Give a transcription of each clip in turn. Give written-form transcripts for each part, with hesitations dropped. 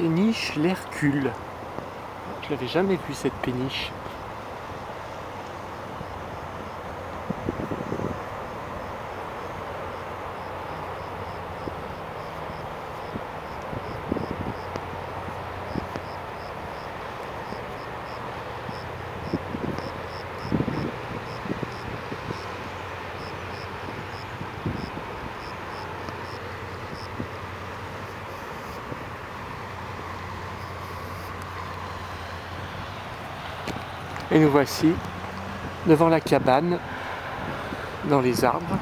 Péniche l'Hercule. Je l'avais jamais vu cette péniche. Et nous voici devant la cabane, dans les arbres.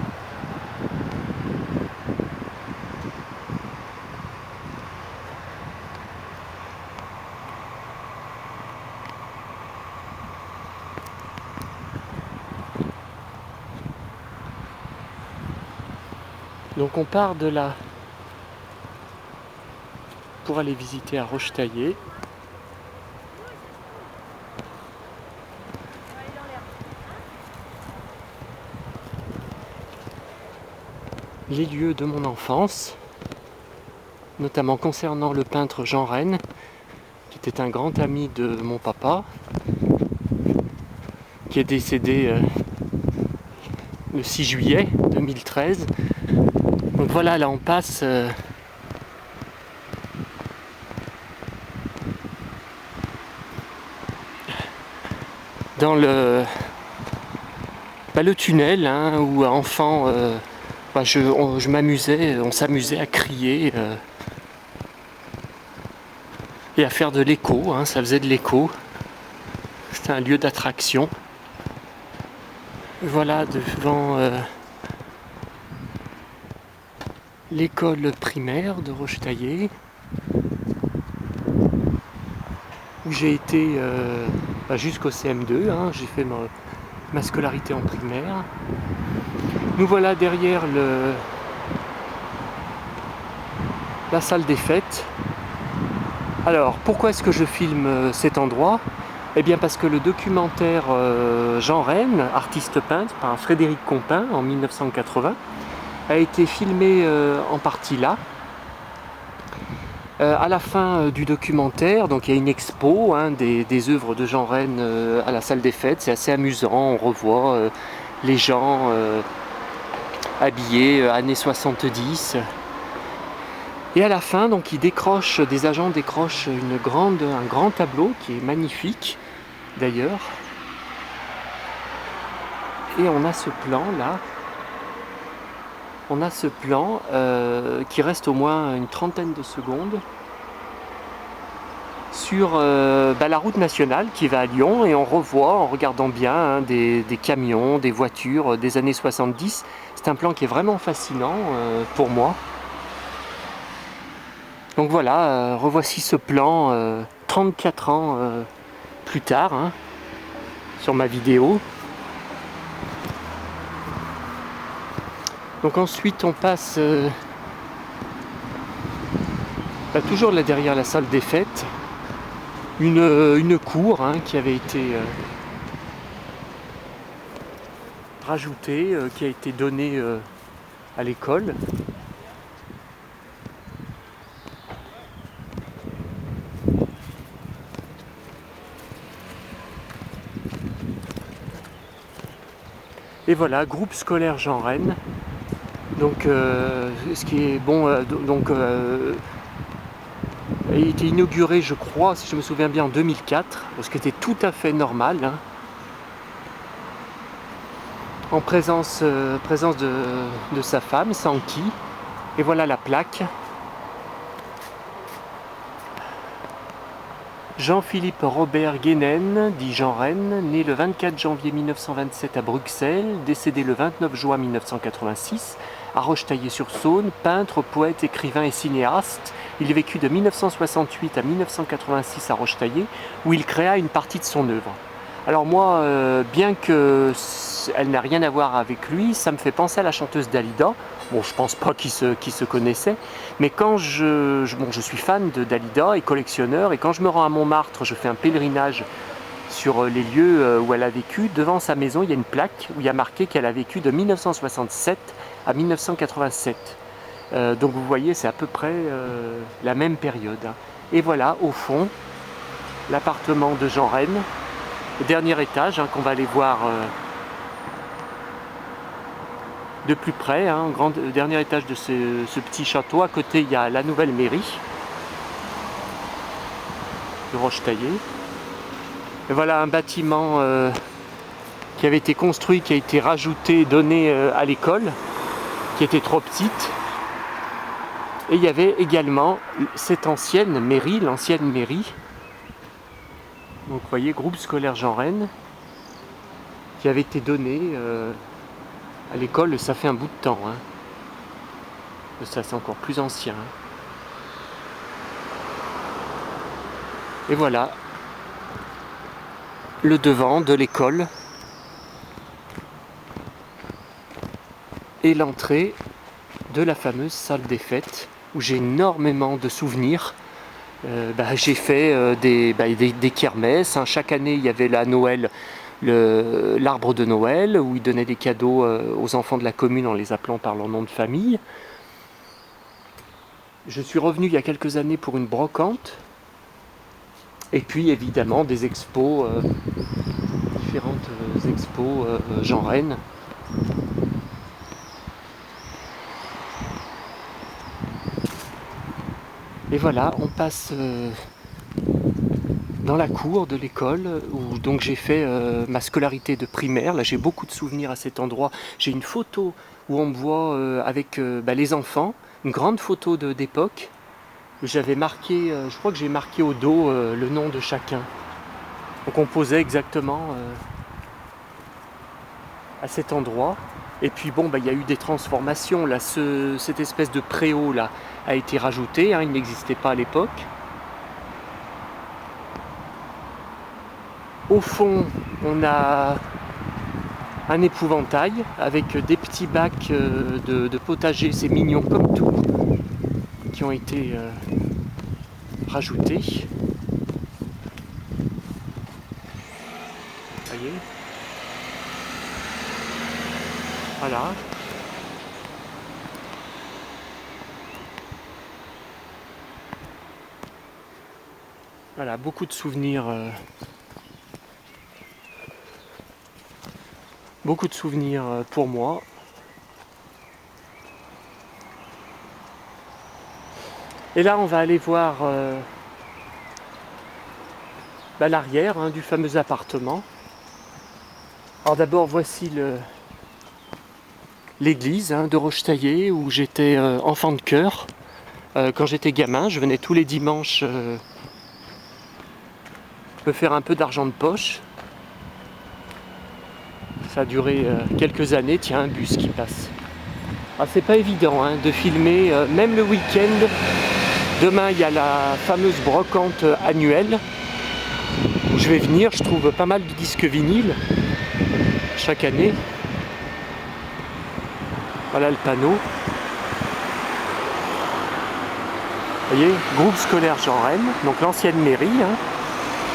Donc on part de là pour aller visiter à Rochetaillé. Les lieux de mon enfance, notamment concernant le peintre Jean Reyne, qui était un grand ami de mon papa, qui est décédé le 6 juillet 2013. Donc voilà, là on passe dans le tunnel où enfant je m'amusais, on s'amusait à crier et à faire de l'écho, ça faisait de l'écho. C'était un lieu d'attraction. Voilà devant l'école primaire de Rochetaillé, où j'ai été jusqu'au CM2, j'ai fait ma scolarité en primaire. Nous voilà derrière la salle des fêtes. Alors, pourquoi est-ce que je filme cet endroit ? Eh bien parce que le documentaire Jean Reyne, artiste peintre, par Frédéric Compin en 1980, a été filmé en partie là. À la fin du documentaire, donc il y a une expo des œuvres de Jean Reyne à la salle des fêtes. C'est assez amusant, on revoit les gens habillés années 70. Et à la fin, donc, des agents décrochent un grand tableau qui est magnifique d'ailleurs. Et on a ce plan là. On a ce plan qui reste au moins une trentaine de secondes sur la route nationale qui va à Lyon, et on revoit en regardant bien des camions, des voitures des années 70. C'est un plan qui est vraiment fascinant pour moi. Donc voilà, revoici ce plan 34 ans plus tard sur ma vidéo. Donc ensuite on passe toujours là derrière la salle des fêtes, une cour qui avait été rajoutée, qui a été donnée à l'école. Et voilà, groupe scolaire Jean Reyne. Donc ce qui est bon, il a été inauguré, je crois, si je me souviens bien, en 2004, ce qui était tout à fait normal, en présence de sa femme, Sanki. Et voilà la plaque. Jean-Philippe Robert Guénen, dit Jean Reyne, né le 24 janvier 1927 à Bruxelles, décédé le 29 juin 1986, à Rochetaillé-sur-Saône, peintre, poète, écrivain et cinéaste. Il vécut de 1968 à 1986 à Rochetaillé, où il créa une partie de son œuvre. Alors moi, bien qu'elle n'a rien à voir avec lui, ça me fait penser à la chanteuse Dalida. Bon, je pense pas qu'ils se connaissaient, mais quand je suis fan de Dalida et collectionneur, et quand je me rends à Montmartre, je fais un pèlerinage sur les lieux où elle a vécu. Devant sa maison, il y a une plaque où il y a marqué qu'elle a vécu de 1967 à 1987. Donc vous voyez, c'est à peu près la même période. Et voilà, au fond, l'appartement de Jean Rennes, le dernier étage, qu'on va aller voir de plus près, le dernier étage de ce petit château. À côté, il y a la nouvelle mairie de Rochetaillé. Et voilà un bâtiment qui avait été construit, qui a été rajouté, donné à l'école, qui était trop petite. Et il y avait également cette ancienne mairie, l'ancienne mairie. Donc vous voyez, groupe scolaire Jean Rennes, qui avait été donné à l'école, ça fait un bout de temps. Ça c'est encore plus ancien. Et voilà le devant de l'école et l'entrée de la fameuse salle des fêtes où j'ai énormément de souvenirs. J'ai fait des kermesses. Chaque année il y avait la Noël, l'arbre de Noël où ils donnaient des cadeaux aux enfants de la commune en les appelant par leur nom de famille. Je suis revenu il y a quelques années pour une brocante. Et puis évidemment des expos, différentes expos Jean Rennes. Et voilà, on passe dans la cour de l'école où donc j'ai fait ma scolarité de primaire. Là j'ai beaucoup de souvenirs à cet endroit. J'ai une photo où on me voit avec les enfants, une grande photo d'époque. J'avais marqué, je crois que j'ai marqué au dos le nom de chacun. Donc on posait exactement à cet endroit. Et puis bon, il y a eu des transformations. Là, cette espèce de préau là a été rajouté, il n'existait pas à l'époque. Au fond, on a un épouvantail avec des petits bacs de potager, c'est mignon comme tout, qui ont été rajoutés. Vous voyez ? Voilà. Voilà, beaucoup de souvenirs. Beaucoup de souvenirs pour moi. Et là, on va aller voir l'arrière du fameux appartement. Alors d'abord, voici l'église de Rochetaillé où j'étais enfant de chœur. Quand j'étais gamin, je venais tous les dimanches me faire un peu d'argent de poche. Ça a duré quelques années. Tiens, un bus qui passe. C'est pas évident de filmer, même le week-end. Demain, il y a la fameuse brocante annuelle où je vais venir. Je trouve pas mal de disques vinyles chaque année. Voilà le panneau. Vous voyez, groupe scolaire Jean Rennes, donc l'ancienne mairie.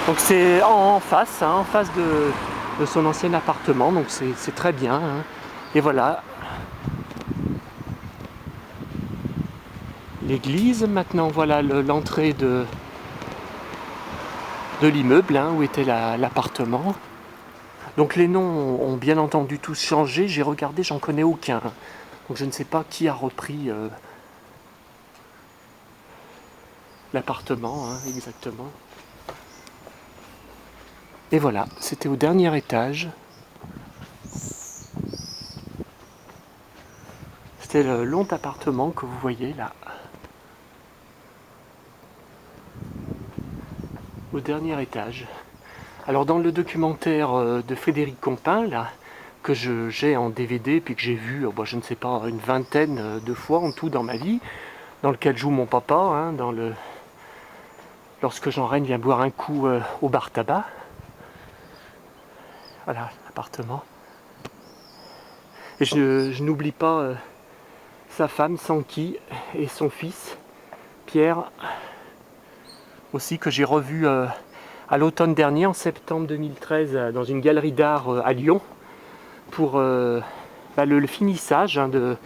Donc c'est en face de son ancien appartement, donc c'est très bien. Et voilà. L'église, maintenant voilà l'entrée de l'immeuble où était l'appartement. Donc les noms ont bien entendu tous changé, j'ai regardé, j'en connais aucun. Donc je ne sais pas qui a repris l'appartement exactement. Et voilà, c'était au dernier étage. C'était le long appartement que vous voyez là. Au dernier étage. Alors dans le documentaire de Frédéric Compin, là, que j'ai en DVD, puis que j'ai vu, je ne sais pas, une vingtaine de fois en tout dans ma vie, dans lequel joue mon papa, lorsque Jean Rennes vient boire un coup au bar tabac. Voilà, l'appartement. Et je n'oublie pas sa femme, Sanki, et son fils, Pierre, aussi, que j'ai revu à l'automne dernier, en septembre 2013, dans une galerie d'art à Lyon, pour le finissage de